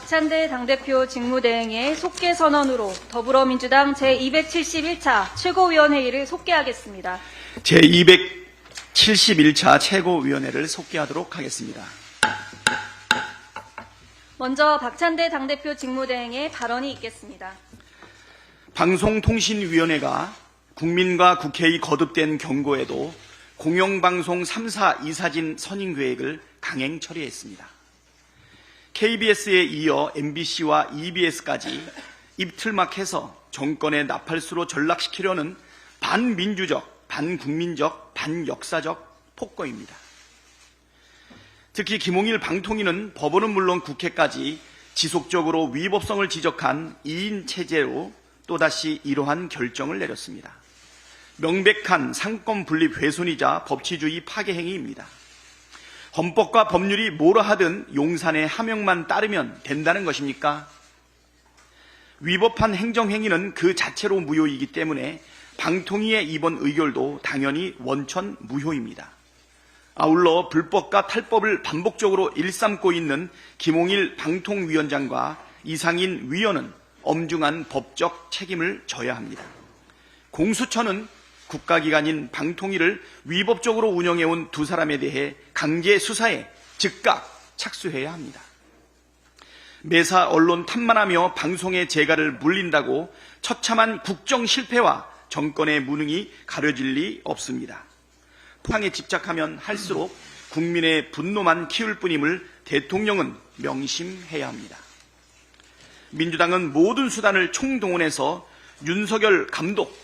박찬대 당대표 직무대행의 속개 선언으로 더불어민주당 제271차 최고위원회의를 속개하겠습니다. 제271차 최고위원회를 속개하도록 하겠습니다. 먼저 박찬대 당대표 직무대행의 발언이 있겠습니다. 방송통신위원회가 국민과 국회의 거듭된 경고에도 공영방송 3사 이사진 선임계획을 강행 처리했습니다. KBS에 이어 MBC와 EBS까지 입틀막해서 정권의 나팔수로 전락시키려는 반민주적, 반국민적, 반역사적 폭거입니다. 특히 김홍일 방통위는 법원은 물론 국회까지 지속적으로 위법성을 지적한 2인 체제로 또다시 이러한 결정을 내렸습니다. 명백한 상권 분립 훼손이자 법치주의 파괴 행위입니다. 헌법과 법률이 뭐라 하든 용산의 하명만 따르면 된다는 것입니까? 위법한 행정행위는 그 자체로 무효이기 때문에 방통위의 이번 의결도 당연히 원천 무효입니다. 아울러 불법과 탈법을 반복적으로 일삼고 있는 김홍일 방통위원장과 이상인 위원은 엄중한 법적 책임을 져야 합니다. 공수처는 국가기관인 방통위를 위법적으로 운영해온 두 사람에 대해 강제 수사에 즉각 착수해야 합니다. 매사 언론 탐만하며 방송의 재갈을 물린다고 처참한 국정 실패와 정권의 무능이 가려질 리 없습니다. 포항에 집착하면 할수록 국민의 분노만 키울 뿐임을 대통령은 명심해야 합니다. 민주당은 모든 수단을 총동원해서 윤석열 감독,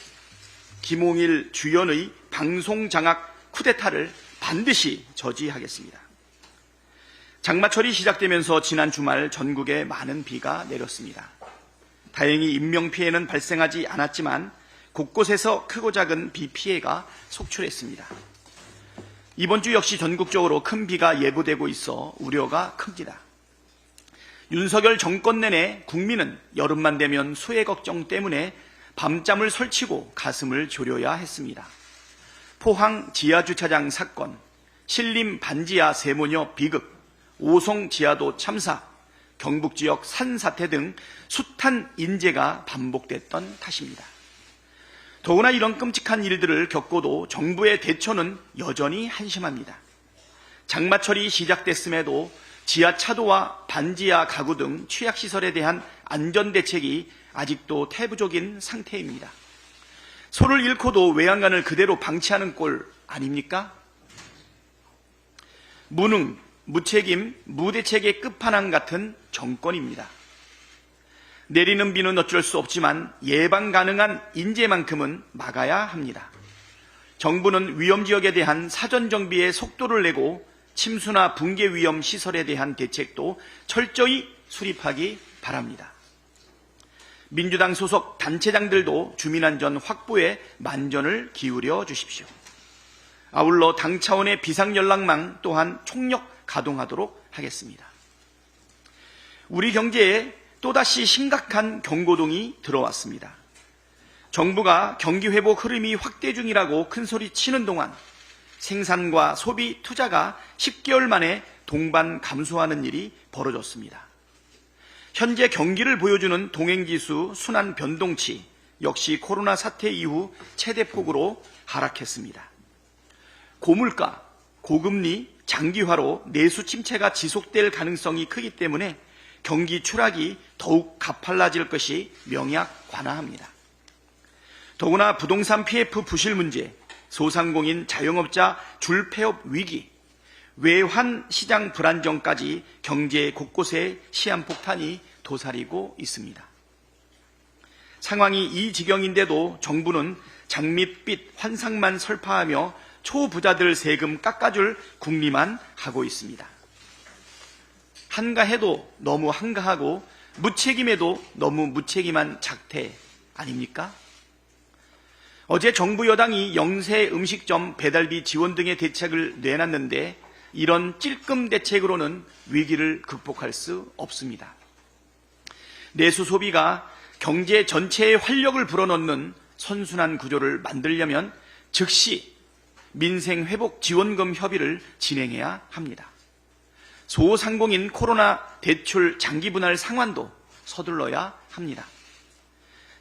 김홍일 주연의 방송장악 쿠데타를 반드시 저지하겠습니다. 장마철이 시작되면서 지난 주말 전국에 많은 비가 내렸습니다. 다행히 인명피해는 발생하지 않았지만 곳곳에서 크고 작은 비 피해가 속출했습니다. 이번 주 역시 전국적으로 큰 비가 예보되고 있어 우려가 큽니다. 윤석열 정권 내내 국민은 여름만 되면 수해 걱정 때문에 밤잠을 설치고 가슴을 졸여야 했습니다. 포항 지하주차장 사건, 신림 반지하 세모녀 비극, 오송 지하도 참사, 경북지역 산사태 등 숱한 인재가 반복됐던 탓입니다. 더구나 이런 끔찍한 일들을 겪고도 정부의 대처는 여전히 한심합니다. 장마철이 시작됐음에도 지하차도와 반지하 가구 등 취약시설에 대한 안전대책이 아직도 태부적인 상태입니다. 소를 잃고도 외양간을 그대로 방치하는 꼴 아닙니까? 무능, 무책임, 무대책의 끝판왕 같은 정권입니다. 내리는 비는 어쩔 수 없지만 예방 가능한 인재만큼은 막아야 합니다. 정부는 위험지역에 대한 사전정비에 속도를 내고 침수나 붕괴 위험 시설에 대한 대책도 철저히 수립하기 바랍니다. 민주당 소속 단체장들도 주민안전 확보에 만전을 기울여 주십시오. 아울러 당 차원의 비상연락망 또한 총력 가동하도록 하겠습니다. 우리 경제에 또다시 심각한 경고동이 들어왔습니다. 정부가 경기 회복 흐름이 확대 중이라고 큰소리 치는 동안 생산과 소비, 투자가 10개월 만에 동반 감소하는 일이 벌어졌습니다. 현재 경기를 보여주는 동행지수 순환 변동치 역시 코로나 사태 이후 최대폭으로 하락했습니다. 고물가, 고금리, 장기화로 내수 침체가 지속될 가능성이 크기 때문에 경기 추락이 더욱 가팔라질 것이 명약관화합니다. 더구나 부동산 PF 부실 문제, 소상공인 자영업자 줄폐업 위기, 외환 시장 불안정까지 경제 곳곳에 시한폭탄이 도사리고 있습니다. 상황이 이 지경인데도 정부는 장밋빛 환상만 설파하며 초부자들 세금 깎아줄 궁리만 하고 있습니다. 한가해도 너무 한가하고 무책임해도 너무 무책임한 작태 아닙니까? 어제 정부 여당이 영세 음식점 배달비 지원 등의 대책을 내놨는데 이런 찔끔 대책으로는 위기를 극복할 수 없습니다. 내수 소비가 경제 전체에 활력을 불어넣는 선순환 구조를 만들려면 즉시 민생회복 지원금 협의를 진행해야 합니다. 소상공인 코로나 대출 장기 분할 상환도 서둘러야 합니다.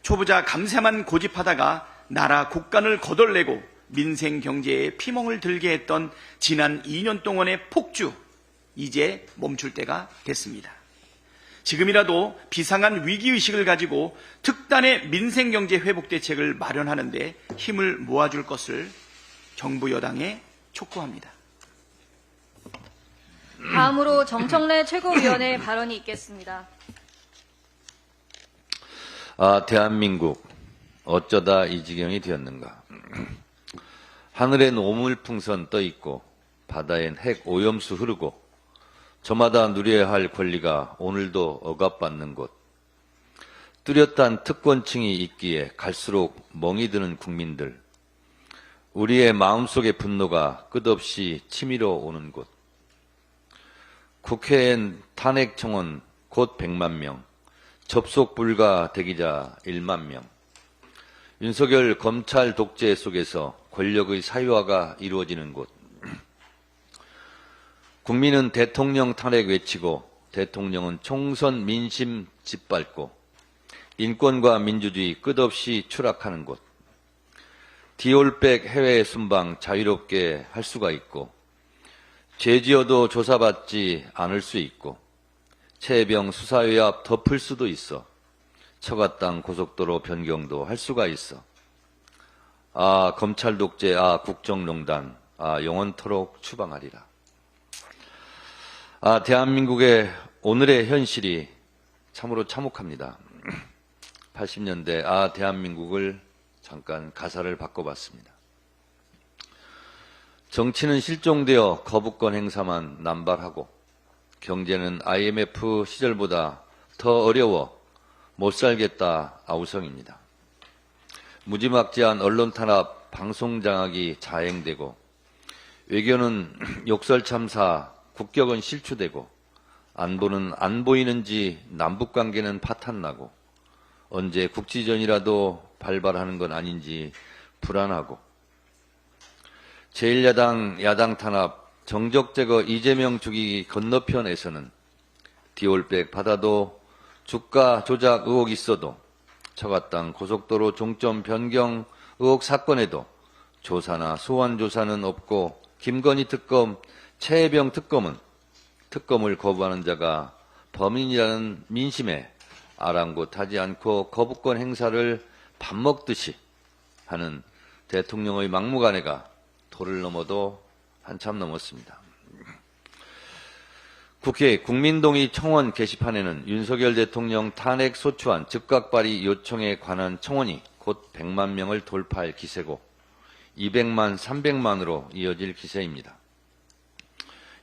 초보자 감세만 고집하다가 나라 국간을 거덜내고 민생 경제에 피멍을 들게 했던 지난 2년 동안의 폭주, 이제 멈출 때가 됐습니다. 지금이라도 비상한 위기의식을 가지고 특단의 민생경제 회복 대책을 마련하는 데 힘을 모아줄 것을 정부 여당에 촉구합니다. 다음으로 정청래 최고위원의 발언이 있겠습니다. 대한민국 어쩌다 이 지경이 되었는가. 하늘엔 오물풍선 떠있고 바다엔 핵 오염수 흐르고 저마다 누려야 할 권리가 오늘도 억압받는 곳. 뚜렷한 특권층이 있기에 갈수록 멍이 드는 국민들. 우리의 마음속의 분노가 끝없이 치밀어 오는 곳. 국회엔 탄핵 청원 곧 100만 명, 접속 불가 대기자 1만 명. 윤석열 검찰 독재 속에서 권력의 사유화가 이루어지는 곳. 국민은 대통령 탄핵 외치고 대통령은 총선 민심 짓밟고 인권과 민주주의 끝없이 추락하는 곳. 디올백 해외 순방 자유롭게 할 수가 있고 죄지어도 조사받지 않을 수 있고 최혜병 수사외압 덮을 수도 있어 처갓당 고속도로 변경도 할 수가 있어. 검찰 독재, 국정농단, 영원토록 추방하리라. 대한민국의 오늘의 현실이 참으로 참혹합니다. 80년대 대한민국을 잠깐 가사를 바꿔봤습니다. 정치는 실종되어 거부권 행사만 남발하고 경제는 IMF 시절보다 더 어려워 못 살겠다 아우성입니다. 무지막지한 언론 탄압, 방송 장악이 자행되고 외교는 욕설 참사, 국격은 실추되고 안보는 안 보이는지 남북관계는 파탄나고 언제 국지전이라도 발발하는 건 아닌지 불안하고 제1야당 야당 탄압, 정적 제거 이재명 죽이기 건너편에서는 디올백 받아도 주가 조작 의혹 있어도 처갓당 고속도로 종점 변경 의혹 사건에도 조사나 소환 조사는 없고 김건희 특검, 최혜병 특검을 거부하는 자가 범인이라는 민심에 아랑곳하지 않고 거부권 행사를 밥 먹듯이 하는 대통령의 막무가내가 도를 넘어도 한참 넘었습니다. 국회 국민동의 청원 게시판에는 윤석열 대통령 탄핵 소추안 즉각 발의 요청에 관한 청원이 곧 100만 명을 돌파할 기세고 200만, 300만으로 이어질 기세입니다.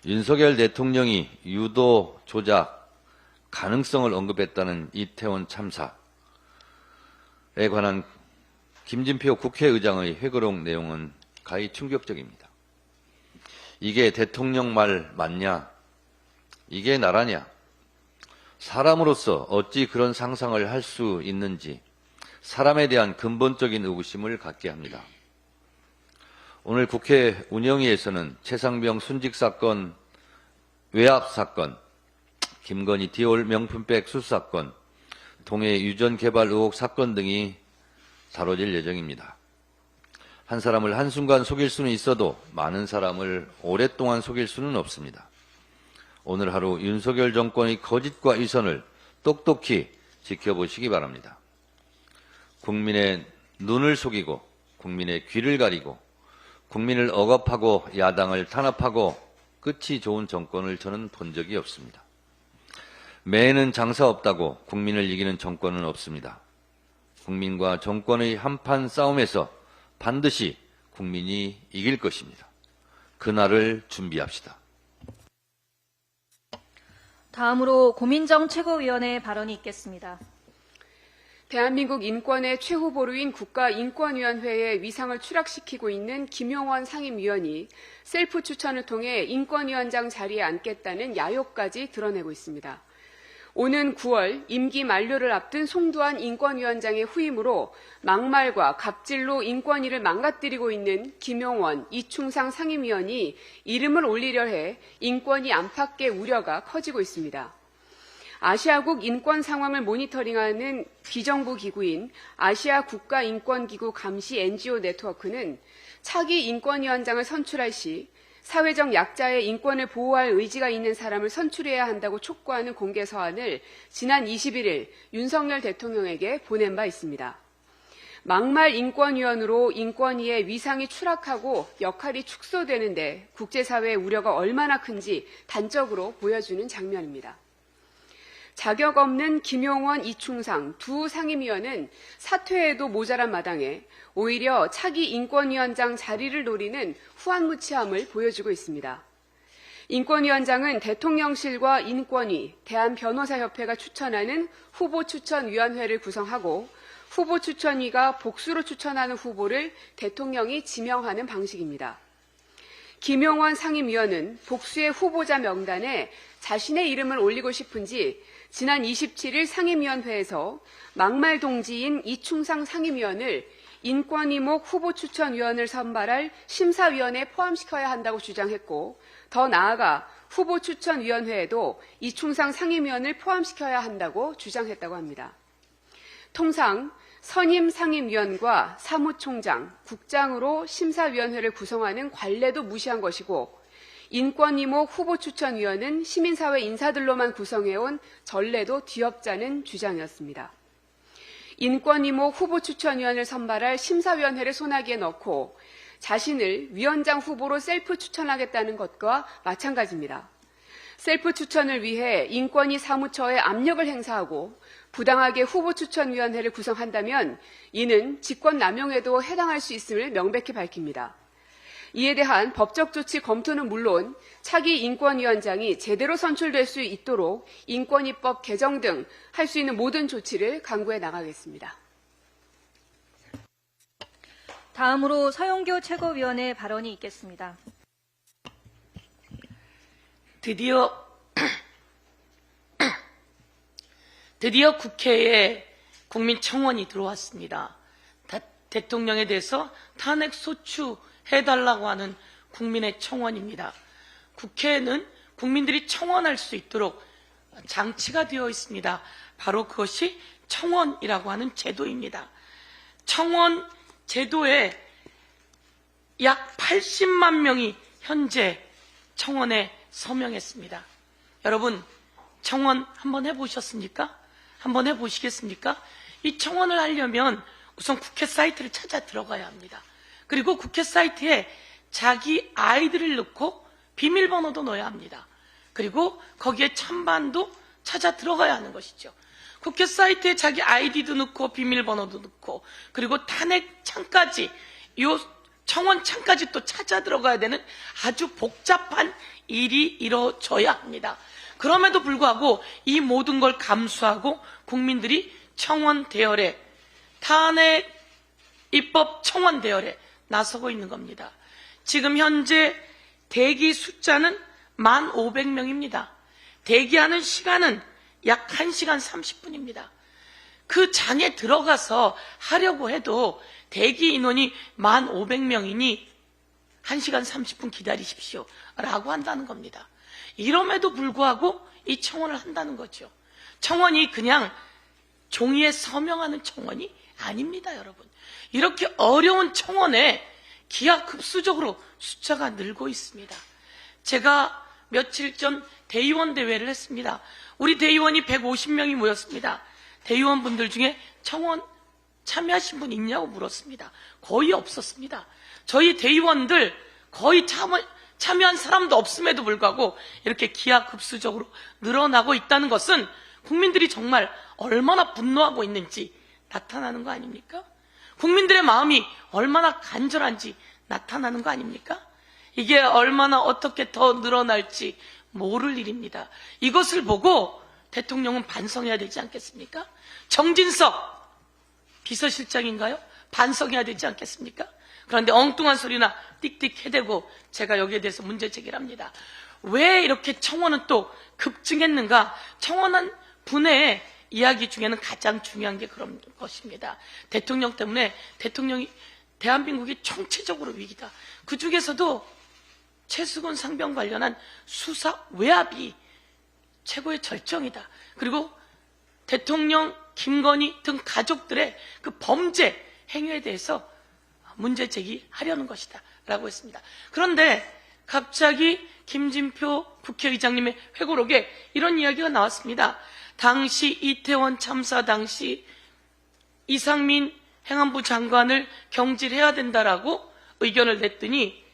윤석열 대통령이 유도 조작 가능성을 언급했다는 이태원 참사에 관한 김진표 국회의장의 회고록 내용은 가히 충격적입니다. 이게 대통령 말 맞냐? 이게 나라냐? 사람으로서 어찌 그런 상상을 할 수 있는지 사람에 대한 근본적인 의구심을 갖게 합니다. 오늘 국회 운영위에서는 최상병 순직 사건, 외압 사건, 김건희 디올 명품백 수수 사건, 동해 유전 개발 의혹 사건 등이 다뤄질 예정입니다. 한 사람을 한순간 속일 수는 있어도 많은 사람을 오랫동안 속일 수는 없습니다. 오늘 하루 윤석열 정권의 거짓과 위선을 똑똑히 지켜보시기 바랍니다. 국민의 눈을 속이고 국민의 귀를 가리고 국민을 억압하고 야당을 탄압하고 끝이 좋은 정권을 저는 본 적이 없습니다. 매는 장사 없다고 국민을 이기는 정권은 없습니다. 국민과 정권의 한판 싸움에서 반드시 국민이 이길 것입니다. 그날을 준비합시다. 다음으로 고민정 최고위원의 발언이 있겠습니다. 대한민국 인권의 최후보루인 국가인권위원회의 위상을 추락시키고 있는 김용원 상임위원이 셀프 추천을 통해 인권위원장 자리에 앉겠다는 야욕까지 드러내고 있습니다. 오는 9월 임기 만료를 앞둔 송두환 인권위원장의 후임으로 막말과 갑질로 인권위를 망가뜨리고 있는 김용원, 이충상 상임위원이 이름을 올리려 해 인권위 안팎의 우려가 커지고 있습니다. 아시아국 인권 상황을 모니터링하는 비정부 기구인 아시아 국가인권기구 감시 NGO 네트워크는 차기 인권위원장을 선출할 시 사회적 약자의 인권을 보호할 의지가 있는 사람을 선출해야 한다고 촉구하는 공개 서한을 지난 21일 윤석열 대통령에게 보낸 바 있습니다. 막말 인권위원으로 인권위의 위상이 추락하고 역할이 축소되는데 국제사회의 우려가 얼마나 큰지 단적으로 보여주는 장면입니다. 자격 없는 김용원, 이충상 두 상임위원은 사퇴에도 모자란 마당에 오히려 차기 인권위원장 자리를 노리는 후안무치함을 보여주고 있습니다. 인권위원장은 대통령실과 인권위, 대한변호사협회가 추천하는 후보추천위원회를 구성하고 후보추천위가 복수로 추천하는 후보를 대통령이 지명하는 방식입니다. 김용원 상임위원은 복수의 후보자 명단에 자신의 이름을 올리고 싶은지 지난 27일 상임위원회에서 막말 동지인 이충상 상임위원을 인권위목 후보추천위원을 선발할 심사위원회에 포함시켜야 한다고 주장했고, 더 나아가 후보추천위원회에도 이충상 상임위원을 포함시켜야 한다고 주장했다고 합니다. 통상 선임 상임위원과 사무총장, 국장으로 심사위원회를 구성하는 관례도 무시한 것이고, 인권위목 후보추천위원은 시민사회 인사들로만 구성해온 전례도 뒤엎자는 주장이었습니다. 인권위목 후보추천위원을 선발할 심사위원회를 손아귀에 넣고 자신을 위원장 후보로 셀프 추천하겠다는 것과 마찬가지입니다. 셀프 추천을 위해 인권위 사무처에 압력을 행사하고 부당하게 후보추천위원회를 구성한다면 이는 직권남용에도 해당할 수 있음을 명백히 밝힙니다. 이에 대한 법적 조치 검토는 물론 차기 인권위원장이 제대로 선출될 수 있도록 인권위법 개정 등 할 수 있는 모든 조치를 강구해 나가겠습니다. 다음으로 서영교 최고위원의 발언이 있겠습니다. 드디어 국회에 국민청원이 들어왔습니다. 대통령에 대해서 탄핵 소추해달라고 하는 국민의 청원입니다. 국회에는 국민들이 청원할 수 있도록 장치가 되어 있습니다. 바로 그것이 청원이라고 하는 제도입니다. 청원 제도에 약 80만 명이 현재 청원에 서명했습니다. 여러분, 청원 한번 해보셨습니까? 한번 해보시겠습니까? 이 청원을 하려면 우선 국회 사이트를 찾아 들어가야 합니다. 그리고 국회 사이트에 자기 아이디를 넣고 비밀번호도 넣어야 합니다. 그리고 거기에 찬반도 찾아 들어가야 하는 것이죠. 국회 사이트에 자기 아이디도 넣고 비밀번호도 넣고 그리고 탄핵창까지, 이 청원창까지 또 찾아 들어가야 되는 아주 복잡한 일이 이루어져야 합니다. 그럼에도 불구하고 이 모든 걸 감수하고 국민들이 청원 대열에, 탄핵 입법 청원 대열에 나서고 있는 겁니다. 지금 현재 대기 숫자는 1,500명입니다. 대기하는 시간은 약 1시간 30분입니다. 그 장에 들어가서 하려고 해도 대기 인원이 1,500명이니 1시간 30분 기다리십시오 라고 한다는 겁니다. 이럼에도 불구하고 이 청원을 한다는 거죠. 청원이 그냥 종이에 서명하는 청원이 아닙니다, 여러분. 이렇게 어려운 청원에 기하급수적으로 숫자가 늘고 있습니다. 제가 며칠 전 대의원 대회를 했습니다. 우리 대의원이 150명이 모였습니다. 대의원분들 중에 청원 참여하신 분 있냐고 물었습니다. 거의 없었습니다. 저희 대의원들 거의 참여한 사람도 없음에도 불구하고 이렇게 기하급수적으로 늘어나고 있다는 것은 국민들이 정말 얼마나 분노하고 있는지 나타나는 거 아닙니까? 국민들의 마음이 얼마나 간절한지 나타나는 거 아닙니까? 이게 얼마나 어떻게 더 늘어날지 모를 일입니다. 이것을 보고 대통령은 반성해야 되지 않겠습니까? 정진석 비서실장인가요? 반성해야 되지 않겠습니까? 그런데 엉뚱한 소리나 띡띡 해대고 제가 여기에 대해서 문제 제기를 합니다. 왜 이렇게 청원은 또 급증했는가? 청원한 분의 이야기 중에는 가장 중요한 게 그런 것입니다. 대통령 때문에 대한민국이 총체적으로 위기다. 그 중에서도 최수근 상병 관련한 수사 외압이 최고의 절정이다. 그리고 대통령 김건희 등 가족들의 그 범죄 행위에 대해서 문제 제기하려는 것이다 라고 했습니다. 그런데 갑자기 김진표 국회의장님의 회고록에 이런 이야기가 나왔습니다. 당시 이태원 참사 당시 이상민 행안부 장관을 경질해야 된다라고 의견을 냈더니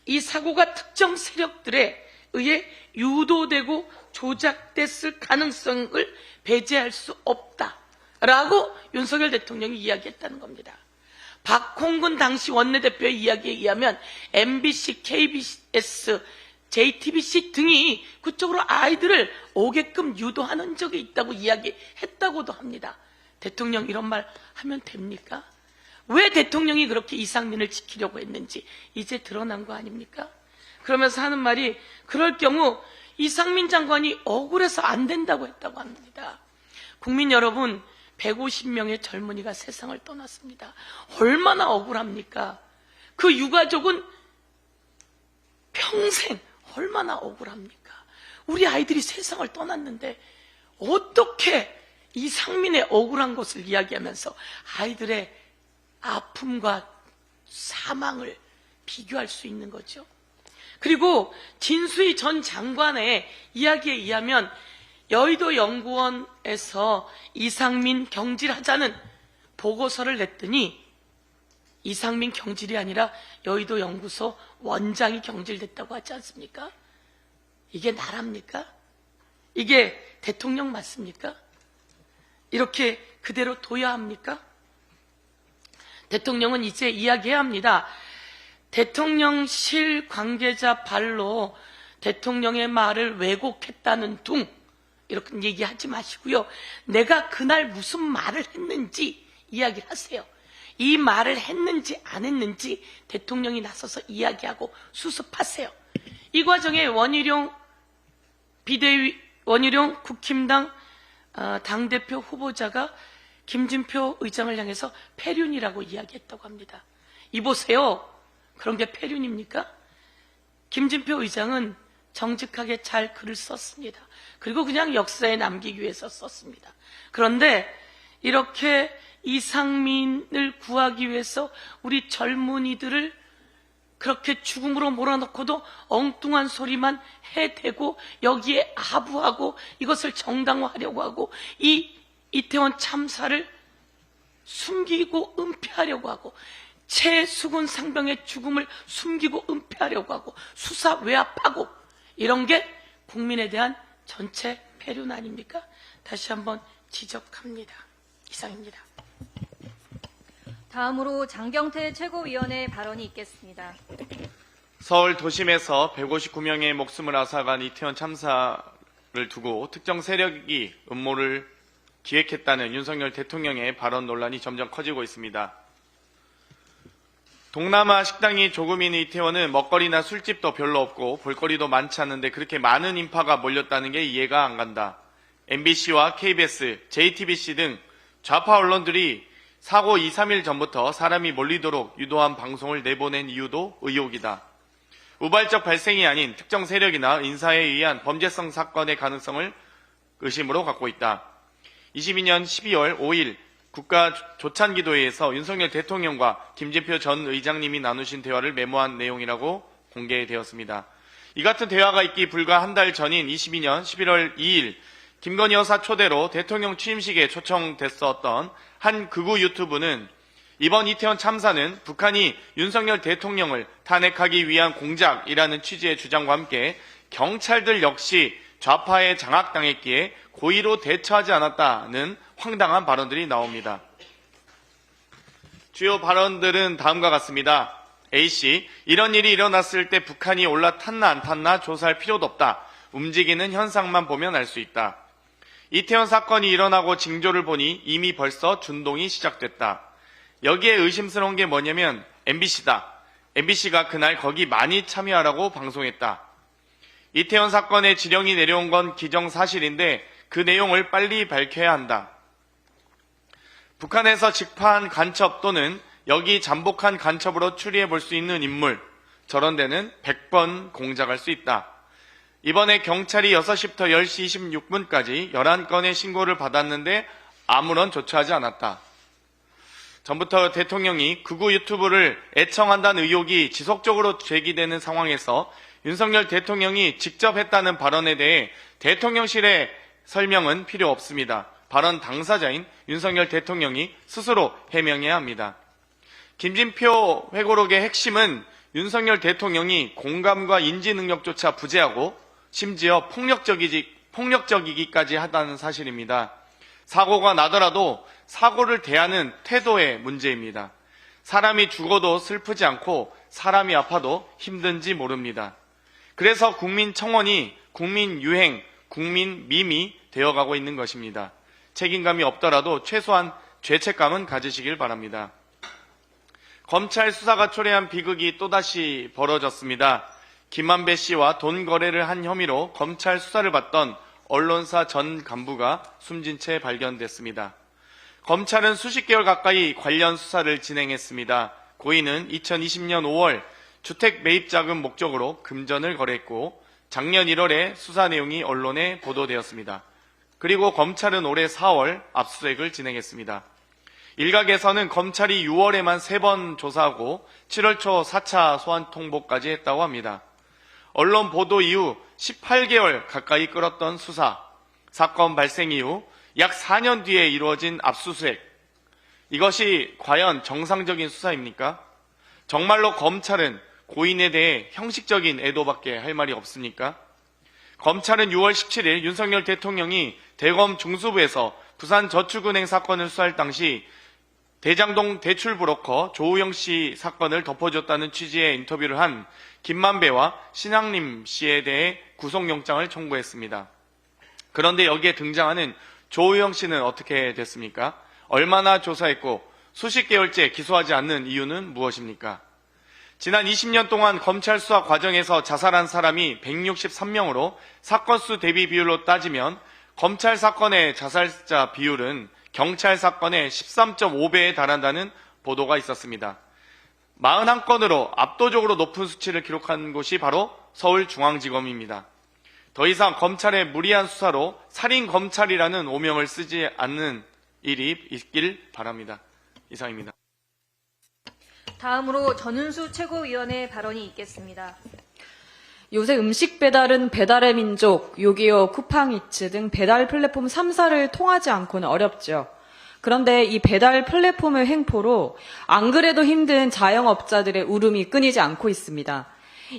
이 사고가 특정 세력들에 의해 유도되고 조작됐을 가능성을 배제할 수 없다라고 윤석열 대통령이 이야기했다는 겁니다. 박홍근 당시 원내대표의 이야기에 의하면 MBC, KBS, JTBC 등이 그쪽으로 아이들을 오게끔 유도하는 적이 있다고 이야기했다고도 합니다. 대통령 이런 말 하면 됩니까? 왜 대통령이 그렇게 이상민을 지키려고 했는지 이제 드러난 거 아닙니까? 그러면서 하는 말이 그럴 경우 이상민 장관이 억울해서 안 된다고 했다고 합니다. 국민 여러분, 150명의 젊은이가 세상을 떠났습니다. 얼마나 억울합니까? 그 유가족은 평생 얼마나 억울합니까? 우리 아이들이 세상을 떠났는데 어떻게 이상민의 억울한 것을 이야기하면서 아이들의 아픔과 사망을 비교할 수 있는 거죠. 그리고 진수희 전 장관의 이야기에 의하면 여의도 연구원에서 이상민 경질하자는 보고서를 냈더니 이상민 경질이 아니라 여의도 연구소 원장이 경질됐다고 하지 않습니까? 이게 나랍니까? 이게 대통령 맞습니까? 이렇게 그대로 둬야 합니까? 대통령은 이제 이야기해야 합니다. 대통령실 관계자 발로 대통령의 말을 왜곡했다는 둥 이렇게 얘기하지 마시고요. 내가 그날 무슨 말을 했는지 이야기하세요. 이 말을 했는지 안 했는지 대통령이 나서서 이야기하고 수습하세요. 이 과정에 원희룡 국힘당 당대표 후보자가 김진표 의장을 향해서 폐륜이라고 이야기했다고 합니다. 이보세요. 그런 게 폐륜입니까? 김진표 의장은 정직하게 잘 글을 썼습니다. 그리고 그냥 역사에 남기기 위해서 썼습니다. 그런데 이렇게 이상민을 구하기 위해서 우리 젊은이들을 그렇게 죽음으로 몰아넣고도 엉뚱한 소리만 해대고 여기에 아부하고 이것을 정당화하려고 하고 이 이태원 참사를 숨기고 은폐하려고 하고 최수근 상병의 죽음을 숨기고 은폐하려고 하고 수사 외압하고 이런 게 국민에 대한 전체 폐륜 아닙니까? 다시 한번 지적합니다. 이상입니다. 다음으로 장경태 최고위원의 발언이 있겠습니다. 서울 도심에서 159명의 목숨을 앗아간 이태원 참사를 두고 특정 세력이 음모를 기획했다는 윤석열 대통령의 발언 논란이 점점 커지고 있습니다. 동남아 식당이 조금인 이태원은 먹거리나 술집도 별로 없고 볼거리도 많지 않은데 그렇게 많은 인파가 몰렸다는 게 이해가 안 간다. MBC와 KBS, JTBC 등 좌파 언론들이 사고 2, 3일 전부터 사람이 몰리도록 유도한 방송을 내보낸 이유도 의혹이다. 우발적 발생이 아닌 특정 세력이나 인사에 의한 범죄성 사건의 가능성을 의심으로 갖고 있다. 22년 12월 5일 국가조찬기도회에서 윤석열 대통령과 김진표 전 의장님이 나누신 대화를 메모한 내용이라고 공개되었습니다. 이 같은 대화가 있기 불과 한 달 전인 22년 11월 2일 김건희 여사 초대로 대통령 취임식에 초청됐었던 한 극우 유튜브는 이번 이태원 참사는 북한이 윤석열 대통령을 탄핵하기 위한 공작이라는 취지의 주장과 함께 경찰들 역시 좌파에 장악당했기에 고의로 대처하지 않았다는 황당한 발언들이 나옵니다. 주요 발언들은 다음과 같습니다. A씨, 이런 일이 일어났을 때 북한이 올라탔나 안 탔나 조사할 필요도 없다. 움직이는 현상만 보면 알 수 있다. 이태원 사건이 일어나고 징조를 보니 이미 벌써 준동이 시작됐다. 여기에 의심스러운 게 뭐냐면 MBC다. MBC가 그날 거기 많이 참여하라고 방송했다. 이태원 사건의 지령이 내려온 건 기정사실인데 그 내용을 빨리 밝혀야 한다. 북한에서 직파한 간첩 또는 여기 잠복한 간첩으로 추리해 볼 수 있는 인물, 저런 데는 100번 공작할 수 있다. 이번에 경찰이 6시부터 10시 26분까지 11건의 신고를 받았는데 아무런 조처하지 않았다. 전부터 대통령이 극우 유튜브를 애청한다는 의혹이 지속적으로 제기되는 상황에서 윤석열 대통령이 직접 했다는 발언에 대해 대통령실의 설명은 필요 없습니다. 발언 당사자인 윤석열 대통령이 스스로 해명해야 합니다. 김진표 회고록의 핵심은 윤석열 대통령이 공감과 인지 능력조차 부재하고 심지어 폭력적이기까지 하다는 사실입니다. 사고가 나더라도 사고를 대하는 태도의 문제입니다. 사람이 죽어도 슬프지 않고 사람이 아파도 힘든지 모릅니다. 그래서 국민청원이 국민유행, 국민밈이 되어가고 있는 것입니다. 책임감이 없더라도 최소한 죄책감은 가지시길 바랍니다. 검찰 수사가 초래한 비극이 또다시 벌어졌습니다. 김만배 씨와 돈 거래를 한 혐의로 검찰 수사를 받던 언론사 전 간부가 숨진 채 발견됐습니다. 검찰은 수십 개월 가까이 관련 수사를 진행했습니다. 고인은 2020년 5월 주택 매입 자금 목적으로 금전을 거래했고 작년 1월에 수사 내용이 언론에 보도되었습니다. 그리고 검찰은 올해 4월 압수수색을 진행했습니다. 일각에서는 검찰이 6월에만 3번 조사하고 7월 초 4차 소환 통보까지 했다고 합니다. 언론 보도 이후 18개월 가까이 끌었던 수사, 사건 발생 이후 약 4년 뒤에 이루어진 압수수색, 이것이 과연 정상적인 수사입니까? 정말로 검찰은 고인에 대해 형식적인 애도밖에 할 말이 없습니까? 검찰은 6월 17일 윤석열 대통령이 대검 중수부에서 부산저축은행 사건을 수사할 당시 대장동 대출 브로커 조우영 씨 사건을 덮어줬다는 취지의 인터뷰를 한 김만배와 신학림 씨에 대해 구속영장을 청구했습니다. 그런데 여기에 등장하는 조우영 씨는 어떻게 됐습니까? 얼마나 조사했고 수십 개월째 기소하지 않는 이유는 무엇입니까? 지난 20년 동안 검찰 수사 과정에서 자살한 사람이 163명으로 사건 수 대비 비율로 따지면 검찰 사건의 자살자 비율은 경찰 사건의 13.5배에 달한다는 보도가 있었습니다. 41건으로 압도적으로 높은 수치를 기록한 곳이 바로 서울중앙지검입니다. 더 이상 검찰의 무리한 수사로 살인검찰이라는 오명을 쓰지 않는 일이 있길 바랍니다. 이상입니다. 다음으로 전은수 최고위원의 발언이 있겠습니다. 요새 음식 배달은 배달의 민족, 요기요, 쿠팡이츠 등 배달 플랫폼 3사를 통하지 않고는 어렵죠. 그런데 이 배달 플랫폼의 횡포로 안 그래도 힘든 자영업자들의 울음이 끊이지 않고 있습니다.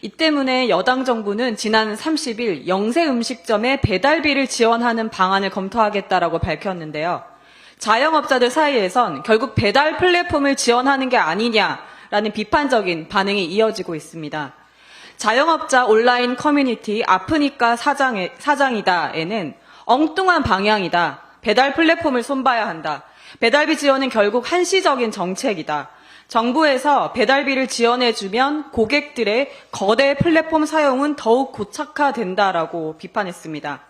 이 때문에 여당 정부는 지난 30일 영세 음식점에 배달비를 지원하는 방안을 검토하겠다라고 밝혔는데요. 자영업자들 사이에선 결국 배달 플랫폼을 지원하는 게 아니냐라는 비판적인 반응이 이어지고 있습니다. 자영업자 온라인 커뮤니티 아프니까 사장이다에는 엉뚱한 방향이다. 배달 플랫폼을 손봐야 한다. 배달비 지원은 결국 한시적인 정책이다. 정부에서 배달비를 지원해주면 고객들의 거대 플랫폼 사용은 더욱 고착화된다라고 비판했습니다.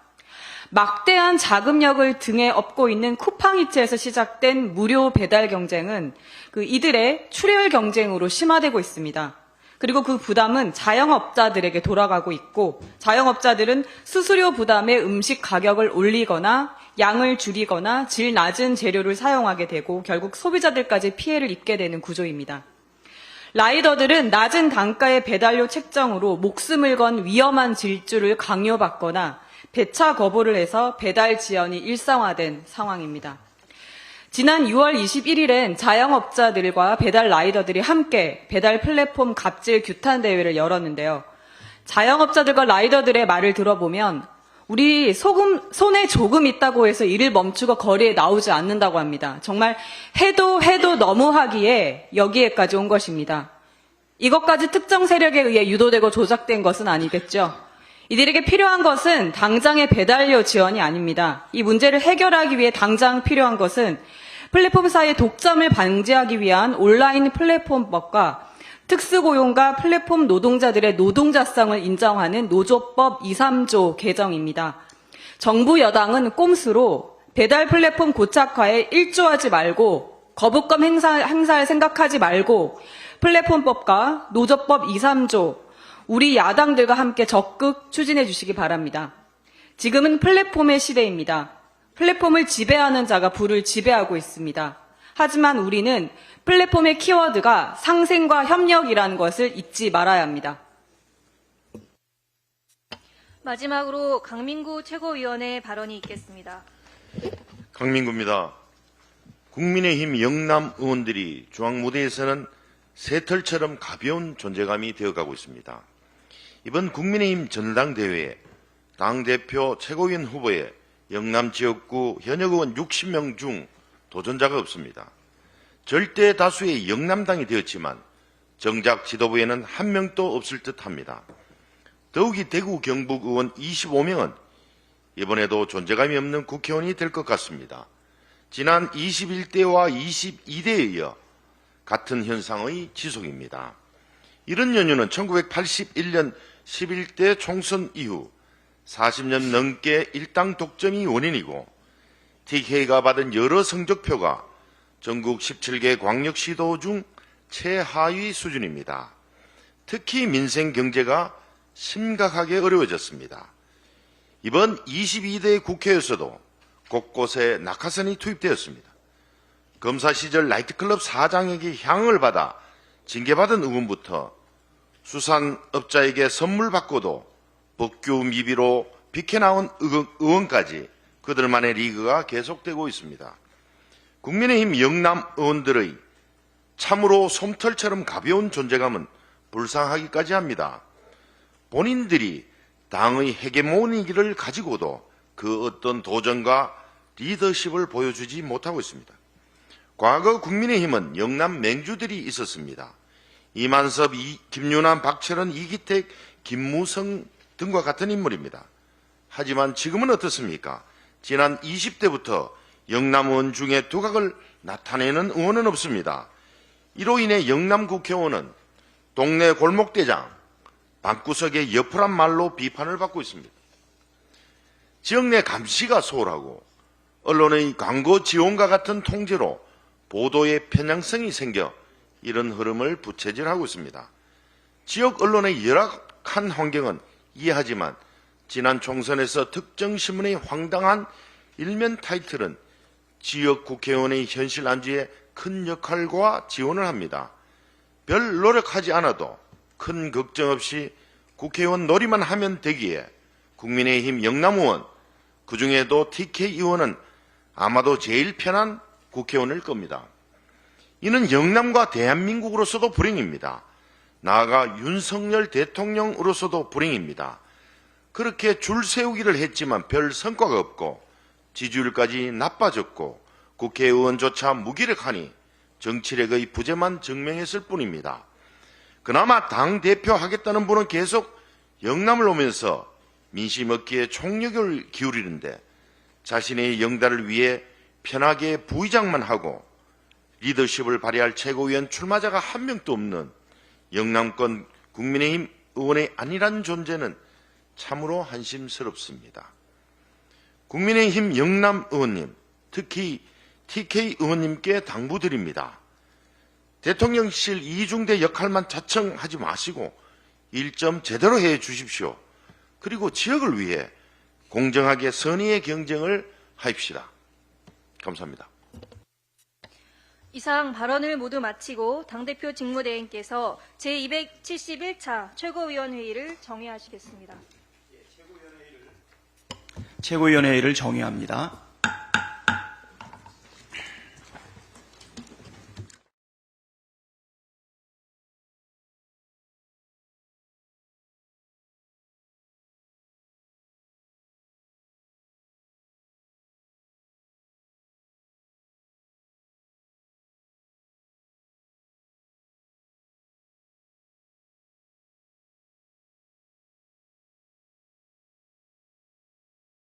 막대한 자금력을 등에 업고 있는 쿠팡이츠에서 시작된 무료 배달 경쟁은 이들의 출혈 경쟁으로 심화되고 있습니다. 그리고 그 부담은 자영업자들에게 돌아가고 있고 자영업자들은 수수료 부담에 음식 가격을 올리거나 양을 줄이거나 질 낮은 재료를 사용하게 되고 결국 소비자들까지 피해를 입게 되는 구조입니다. 라이더들은 낮은 단가의 배달료 책정으로 목숨을 건 위험한 질주를 강요받거나 배차 거부를 해서 배달 지연이 일상화된 상황입니다. 지난 6월 21일엔 자영업자들과 배달 라이더들이 함께 배달 플랫폼 갑질 규탄 대회를 열었는데요. 자영업자들과 라이더들의 말을 들어보면 우리 손에 조금 있다고 해서 일을 멈추고 거리에 나오지 않는다고 합니다. 정말 해도 너무하기에 여기에까지 온 것입니다. 이것까지 특정 세력에 의해 유도되고 조작된 것은 아니겠죠. 이들에게 필요한 것은 당장의 배달료 지원이 아닙니다. 이 문제를 해결하기 위해 당장 필요한 것은 플랫폼사의 독점을 방지하기 위한 온라인 플랫폼법과 특수고용과 플랫폼 노동자들의 노동자성을 인정하는 노조법 2, 3조 개정입니다. 정부 여당은 꼼수로 배달 플랫폼 고착화에 일조하지 말고 거부권 행사를 생각하지 말고 플랫폼법과 노조법 2, 3조 우리 야당들과 함께 적극 추진해 주시기 바랍니다. 지금은 플랫폼의 시대입니다. 플랫폼을 지배하는 자가 부를 지배하고 있습니다. 하지만 우리는 플랫폼의 키워드가 상생과 협력이라는 것을 잊지 말아야 합니다. 마지막으로 강민구 최고위원의 발언이 있겠습니다. 강민구입니다. 국민의힘 영남 의원들이 중앙무대에서는 새털처럼 가벼운 존재감이 되어가고 있습니다. 이번 국민의힘 전당대회에 당대표 최고위원 후보에 영남 지역구 현역 의원 60명 중 도전자가 없습니다. 절대 다수의 영남당이 되었지만 정작 지도부에는 한 명도 없을 듯합니다. 더욱이 대구 경북 의원 25명은 이번에도 존재감이 없는 국회의원이 될 것 같습니다. 지난 21대와 22대에 이어 같은 현상의 지속입니다. 이런 연유는 1981년 11대 총선 이후 40년 넘게 일당 독점이 원인이고 TK가 받은 여러 성적표가 전국 17개 광역시도 중 최하위 수준입니다. 특히 민생 경제가 심각하게 어려워졌습니다. 이번 22대 국회에서도 곳곳에 낙하산이 투입되었습니다. 검사 시절 나이트클럽 사장에게 향을 받아 징계받은 의원부터 수산업자에게 선물 받고도 법규 미비로 비켜나온 의원까지 그들만의 리그가 계속되고 있습니다. 국민의힘 영남 의원들의 참으로 솜털처럼 가벼운 존재감은 불쌍하기까지 합니다. 본인들이 당의 헤게모니를 가지고도 그 어떤 도전과 리더십을 보여주지 못하고 있습니다. 과거 국민의힘은 영남 맹주들이 있었습니다. 이만섭, 김윤환, 박철원, 이기택, 김무성 등과 같은 인물입니다. 하지만 지금은 어떻습니까? 지난 20대부터 영남 의원 중에 두각을 나타내는 의원은 없습니다. 이로 인해 영남 국회의원은 동네 골목대장, 방구석의 여프란 말로 비판을 받고 있습니다. 지역 내 감시가 소홀하고 언론의 광고 지원과 같은 통제로 보도의 편향성이 생겨 이런 흐름을 부채질하고 있습니다. 지역 언론의 열악한 환경은 이해하지만 지난 총선에서 특정 신문의 황당한 일면 타이틀은 지역 국회의원의 현실 안주에 큰 역할과 지원을 합니다. 별 노력하지 않아도 큰 걱정 없이 국회의원 놀이만 하면 되기에 국민의힘 영남의원, 그중에도 TK 의원은 아마도 제일 편한 국회의원일 겁니다. 이는 영남과 대한민국으로서도 불행입니다. 나아가 윤석열 대통령으로서도 불행입니다. 그렇게 줄 세우기를 했지만 별 성과가 없고 지지율까지 나빠졌고 국회의원조차 무기력하니 정치력의 부재만 증명했을 뿐입니다. 그나마 당대표 하겠다는 분은 계속 영남을 오면서 민심 얻기에 총력을 기울이는데 자신의 영달을 위해 편하게 부의장만 하고 리더십을 발휘할 최고위원 출마자가 한 명도 없는 영남권 국민의힘 의원의 아니란 존재는 참으로 한심스럽습니다. 국민의힘 영남 의원님, 특히 TK 의원님께 당부드립니다. 대통령실 이중대 역할만 자청하지 마시고 일 좀 제대로 해 주십시오. 그리고 지역을 위해 공정하게 선의의 경쟁을 하십시다. 감사합니다. 이상 발언을 모두 마치고 당대표 직무대행께서 제271차 최고위원회의를 정회하시겠습니다. 최고위원회의를 정회합니다.